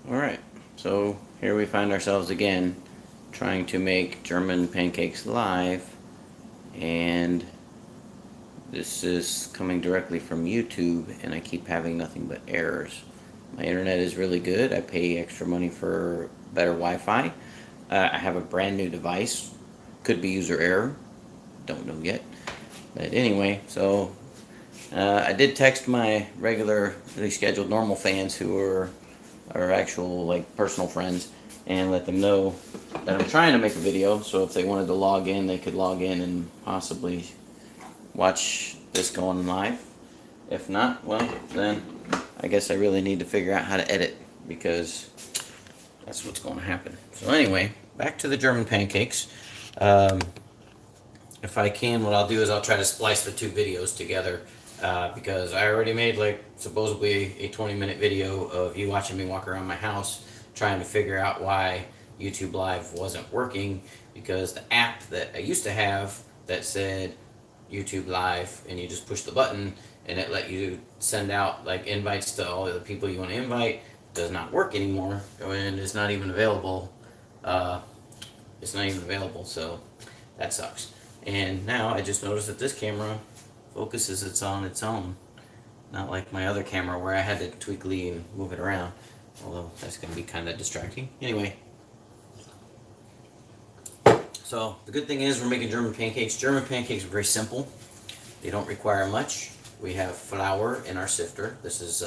Alright, so here we find ourselves again trying to make German pancakes live, and this is coming directly from YouTube, and I keep having nothing but errors. My internet is really good. I pay extra money for better Wi-Fi. I have a brand new device. Could be user error. Don't know yet. But anyway, so I did text my regularly scheduled normal fans who are actual like personal friends and let them know that I'm trying to make a video. So if they wanted to log in, they could log in and possibly watch this going live. If not, well, then I guess I really need to figure out how to edit because that's what's going to happen. So anyway, back to the German pancakes. Um, if I can, what I'll do is I'll try to splice the two videos together because I already made like supposedly a 20-minute video of you watching me walk around my house trying to figure out why YouTube Live wasn't working, because the app that I used to have that said YouTube Live and you just push the button and it let you send out like invites to all the people you want to invite does not work anymore, and it's not even available. So that sucks. And now I just noticed that this camera focuses it on its own, not like my other camera where I had to tweakly and move it around, although that's going to be kind of distracting. Anyway, so the good thing is we're making German pancakes. German pancakes are very simple. They don't require much. We have flour in our sifter. This is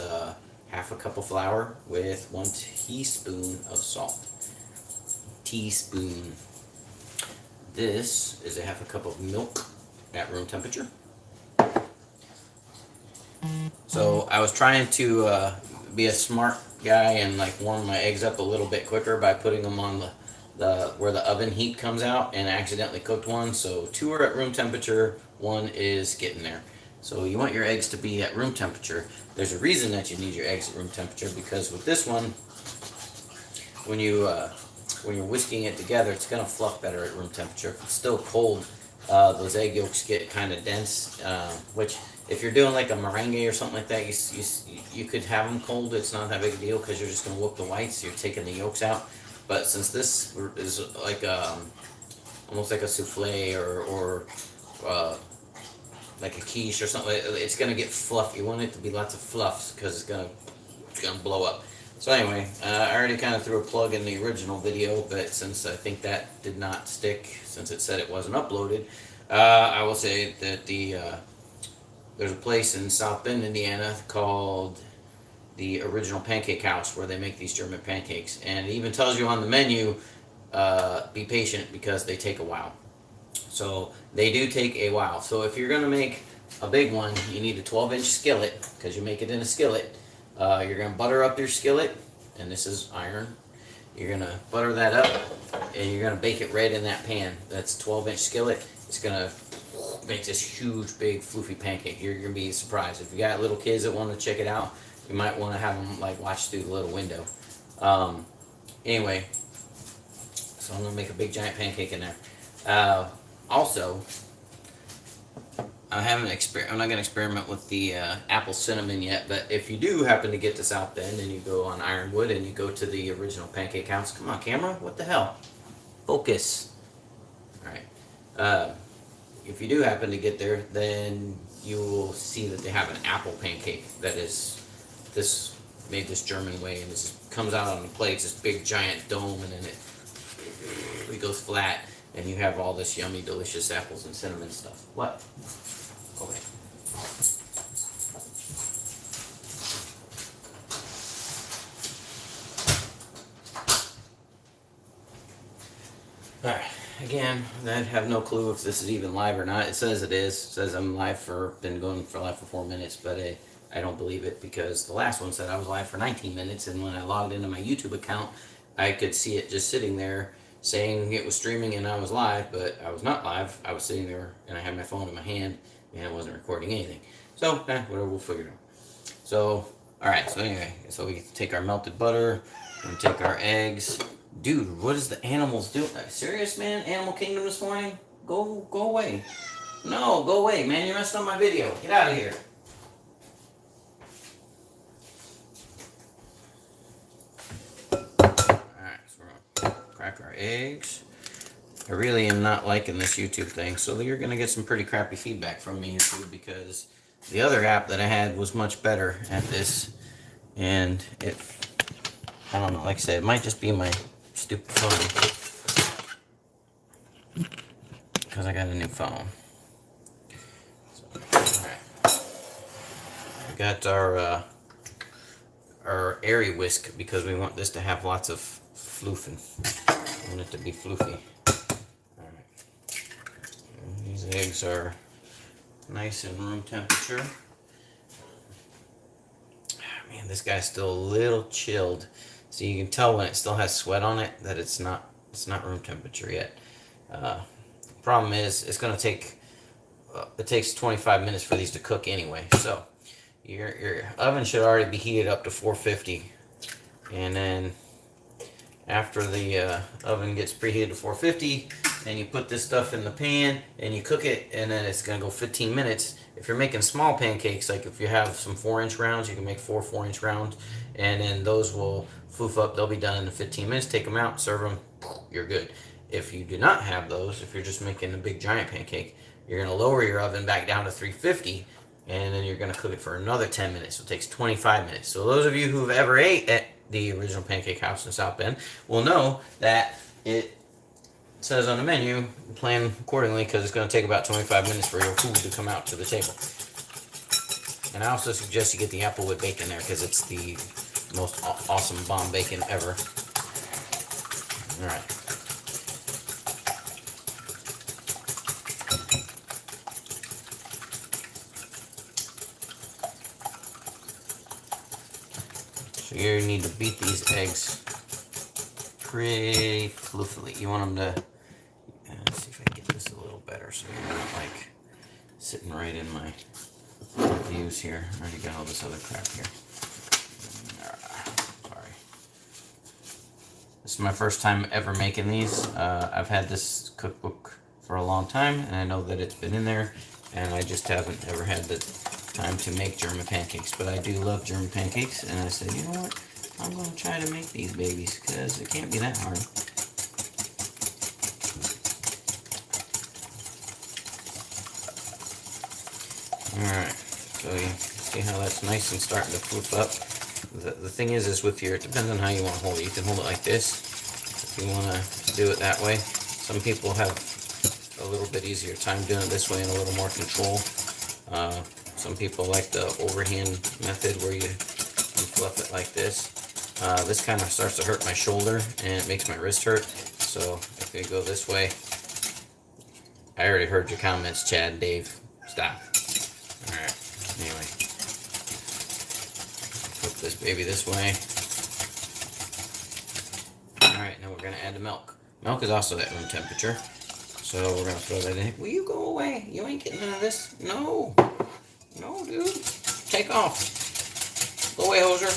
half a cup of flour with 1 teaspoon of salt. Teaspoon. This is a half a cup of milk at room temperature. So I was trying to be a smart guy and like warm my eggs up a little bit quicker by putting them on the where the oven heat comes out, and I accidentally cooked one. So 2 are at room temperature, 1 is getting there. So you want your eggs to be at room temperature. There's a reason that you need your eggs at room temperature, because with this one, when you're whisking it together, it's gonna fluff better at room temperature. If it's still cold, those egg yolks get kind of dense, which if you're doing like a meringue or something like that, you could have them cold. It's not that big a deal because you're just gonna whoop the whites. You're taking the yolks out. But since this is like almost like a souffle or like a quiche or something, it's gonna get fluffy. You want it to be lots of fluffs because it's gonna blow up. So anyway, I already kind of threw a plug in the original video, but since I think that did not stick, since it said it wasn't uploaded, I will say that there's a place in South Bend, Indiana called the Original Pancake House where they make these German pancakes. And it even tells you on the menu, be patient because they take a while. So they do take a while. So if you're going to make a big one, you need a 12-inch skillet because you make it in a skillet. You're going to butter up your skillet, and this is iron. You're going to butter that up, and you're going to bake it right in that pan. That's a 12-inch skillet. It's going to make this huge, big, floofy pancake. You're going to be surprised. If you got little kids that want to check it out, you might want to have them like watch through the little window. Anyway, so I'm going to make a big, giant pancake in there. Also, I'm not going to experiment with the apple cinnamon yet, but if you do happen to get to South Bend and you go on Ironwood and you go to the Original Pancake House, come on, camera, what the hell? Focus. All right. If you do happen to get there, then you will see that they have an apple pancake that is made this German way, and this comes out on the plate. It's this big giant dome, and then it goes flat, and you have all this yummy, delicious apples and cinnamon stuff. What? Okay. Alright, again, I have no clue if this is even live or not. It says it is. It says I'm been going for live for 4 minutes, but I don't believe it because the last one said I was live for 19 minutes, and when I logged into my YouTube account, I could see it just sitting there saying it was streaming and I was live, but I was not live. I was sitting there and I had my phone in my hand and it wasn't recording anything. So, whatever, we'll figure it out. So, alright, so anyway, so we take our melted butter and take our eggs. Dude, what is the animals doing? Serious, man? Animal Kingdom this morning? Go away. No, go away, man. You messed up my video. Get out of here. our eggs. I really am not liking this YouTube thing, so you're going to get some pretty crappy feedback from me, YouTube, because the other app that I had was much better at this, and I don't know, like I said, it might just be my stupid phone, because I got a new phone. So, alright. We got our airy whisk, because we want this to have lots of floofing. I want it to be floofy. These eggs are nice and room temperature. Man, this guy's still a little chilled. So you can tell when it still has sweat on it that it's not room temperature yet. Problem is, it's going to take, it takes 25 minutes for these to cook anyway. So your oven should already be heated up to 450. And then after the oven gets preheated to 450, and you put this stuff in the pan and you cook it, and then it's going to go 15 minutes. If you're making small pancakes, like if you have some 4-inch rounds, you can make 4-inch rounds, and then those will foof up. They'll be done in the 15 minutes. Take them out, serve them, you're good. If you do not have those, if you're just making a big giant pancake, you're going to lower your oven back down to 350, and then you're going to cook it for another 10 minutes. So it takes 25 minutes. So those of you who've ever ate at the original Pancake House in South Bend will know that it says on the menu, plan accordingly, because it's going to take about 25 minutes for your food to come out to the table. And I also suggest you get the apple with bacon there, because it's the most awesome bomb bacon ever. Alright. So you need to beat these eggs pretty floofily. You want them to, let's see if I can get this a little better so you're not like sitting right in my views here. I already got all this other crap here. Sorry. This is my first time ever making these. I've had this cookbook for a long time, and I know that it's been in there, and I just haven't ever had the time to make German pancakes. But I do love German pancakes, and I said, you know what? I'm going to try to make these babies, because it can't be that hard. Alright, so you see how that's nice and starting to flip up. The thing is with your, it depends on how you want to hold it. You can hold it like this, if you want to do it that way. Some people have a little bit easier time doing it this way and a little more control. Some people like the overhand method where you fluff it like this. This kind of starts to hurt my shoulder, and it makes my wrist hurt. So if you go this way, I already heard your comments, Chad, Dave. Stop. Alright, anyway. Flip this baby this way. Alright, now we're going to add the milk. Milk is also at room temperature. So we're going to throw that in. Will you go away? You ain't getting none of this? No. No, dude. Take off. Go away, Hoser.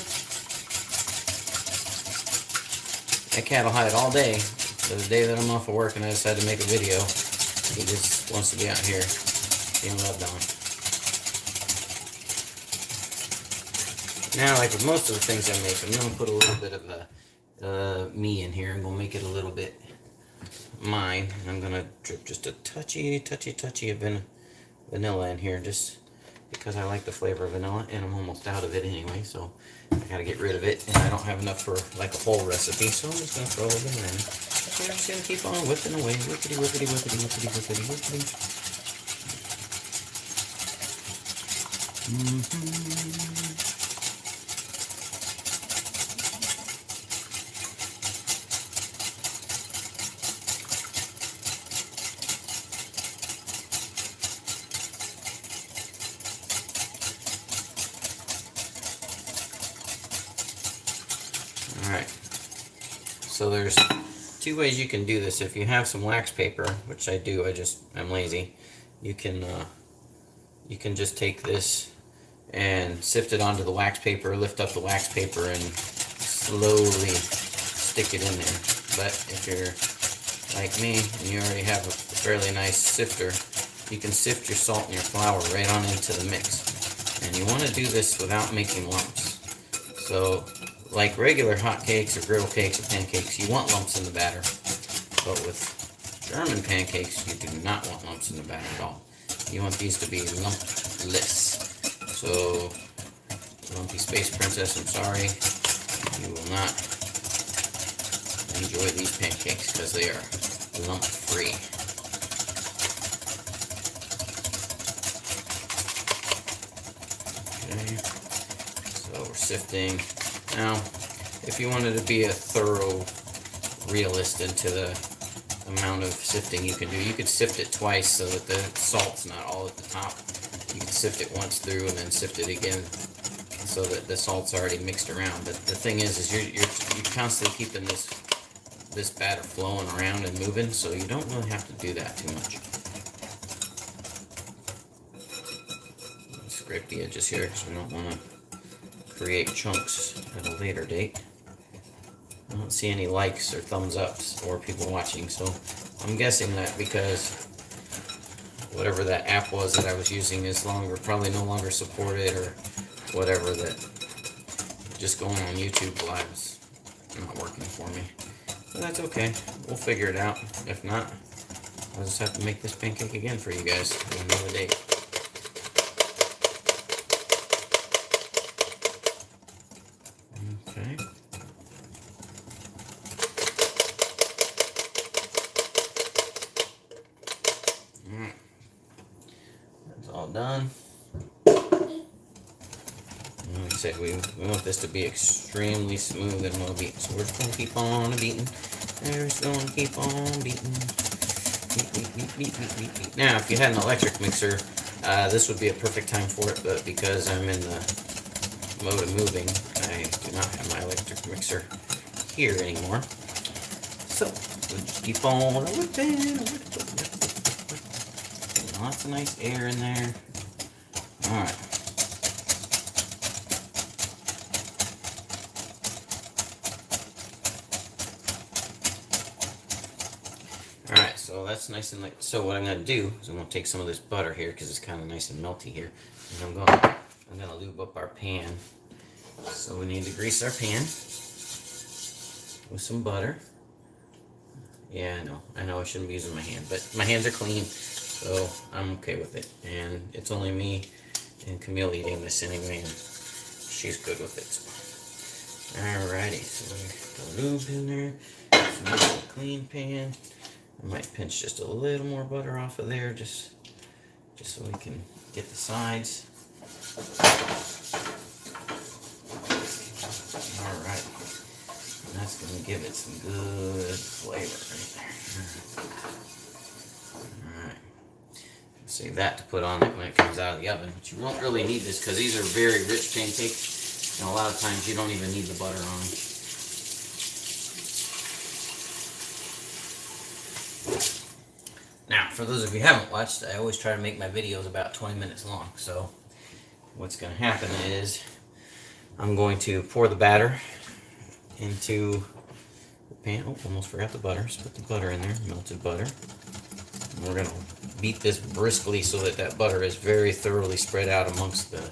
That cat will hide all day. But the day that I'm off of work and I decide to make a video, he just wants to be out here being loved on. Now, like with most of the things I make, I'm going to put a little bit of me in here. I'm going to make it a little bit mine. And I'm going to drip just a touchy of vanilla in here, just because I like the flavor of vanilla, and I'm almost out of it anyway, so I gotta get rid of it, and I don't have enough for like a whole recipe, so I'm just gonna throw it in. Okay, I'm just gonna keep on whipping away, whippity, whippity, whippity, whippity, whippity, whippity. Alright, so there's two ways you can do this. If you have some wax paper, which I do, I'm lazy, you can just take this and sift it onto the wax paper, lift up the wax paper, and slowly stick it in there. But if you're like me and you already have a fairly nice sifter, you can sift your salt and your flour right on into the mix. And you want to do this without making lumps. So like regular hot cakes or griddle cakes or pancakes, you want lumps in the batter. But with German pancakes, you do not want lumps in the batter at all. You want these to be lumpless. So, Lumpy Space Princess, I'm sorry, you will not enjoy these pancakes because they are lump free. Okay, so we're sifting. Now, if you wanted to be a thorough realist into the amount of sifting you can do, you could sift it twice so that the salt's not all at the top. You can sift it once through and then sift it again so that the salt's already mixed around. But the thing is you're constantly keeping this batter flowing around and moving, so you don't really have to do that too much. Scrape the edges here because we don't want to create chunks at a later date. I don't see any likes or thumbs ups or people watching, so I'm guessing that because whatever that app was that I was using is probably no longer supported or whatever, that just going on YouTube Live is not working for me. But that's okay, we'll figure it out. If not, I'll just have to make this pancake again for you guys on another date. Okay. Alright. That's all done. Like I said, we want this to be extremely smooth and well beaten. So we're just going to keep on beating. We're just going to keep on beating. Beat. Now, if you had an electric mixer, this would be a perfect time for it, but because I'm in the mode of moving, I do not have my electric mixer here anymore. So, we'll just keep on whipping. Lots of nice air in there. Alright. Alright, so that's nice and light. So what I'm going to do is I'm going to take some of this butter here because it's kind of nice and melty here. And I'm going to lube up our pan. So we need to grease our pan with some butter. Yeah, I know I shouldn't be using my hand, but my hands are clean, so I'm okay with it. And it's only me and Camille eating this anyway, and she's good with it. So. Alrighty, so the lube in there. It's a nice and clean pan. I might pinch just a little more butter off of there, just so we can get the sides. Alright, and that's going to give it some good flavor right there. Alright, save that to put on it when it comes out of the oven, but you won't really need this because these are very rich pancakes, and a lot of times you don't even need the butter on them. Now, for those of you who haven't watched, I always try to make my videos about 20 minutes long. So, what's going to happen is I'm going to pour the batter into the pan. Oh, almost forgot the butter. So put the butter in there, melted butter. And we're going to beat this briskly so that that butter is very thoroughly spread out amongst the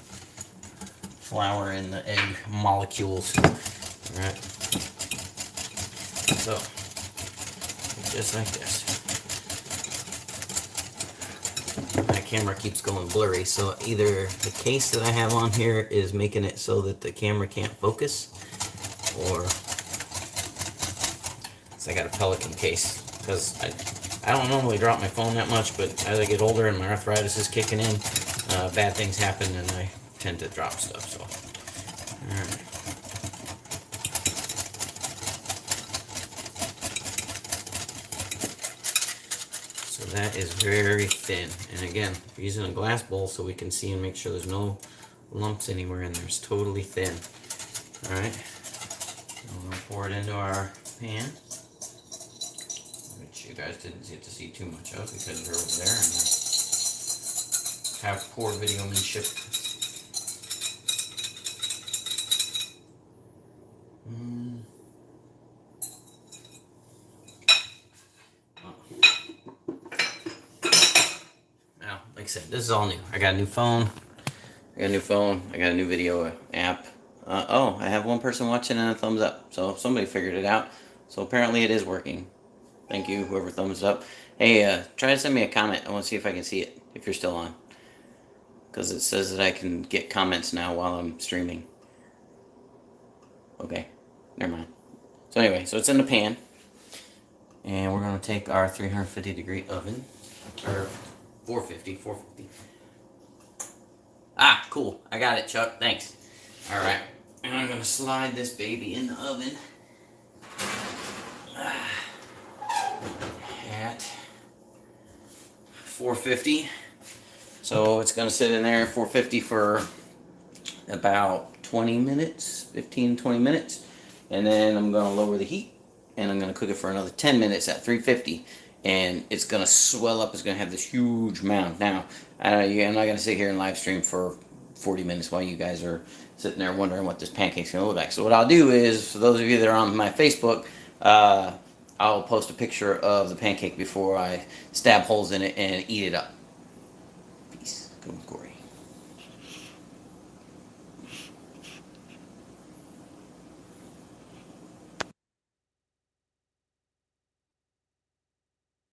flour and the egg molecules. Alright. So, just like this. My camera keeps going blurry, so either the case that I have on here is making it so that the camera can't focus, or so I got a Pelican case, because I don't normally drop my phone that much, but as I get older and my arthritis is kicking in, bad things happen and I tend to drop stuff. So, alright. So that is very thin, and again, we're using a glass bowl so we can see and make sure there's no lumps anywhere in there. It's totally thin. Alright, we're going to pour it into our pan, which you guys didn't get to see too much of because you're over there and I have poor videomanship. Like I said, this is all new. I got a new phone. I got a new video app. Oh, I have one person watching and a thumbs up. So somebody figured it out. So apparently it is working. Thank you, whoever thumbs up. Hey, try to send me a comment. I want to see if I can see it, if you're still on. Because it says that I can get comments now while I'm streaming. Okay, never mind. So anyway, so it's in the pan. And we're going to take our 350 degree oven. Or 450. Ah, cool. I got it, Chuck. Thanks. Alright. And I'm going to slide this baby in the oven. At 450. So it's going to sit in there at 450 for about 20 minutes, 15, 20 minutes. And then I'm going to lower the heat and I'm going to cook it for another 10 minutes at 350. And it's going to swell up. It's going to have this huge mound. Now, I'm not going to sit here and live stream for 40 minutes while you guys are sitting there wondering what this pancake's going to look like. So what I'll do is, for those of you that are on my Facebook, I'll post a picture of the pancake before I stab holes in it and eat it up. Peace. Go, Cory.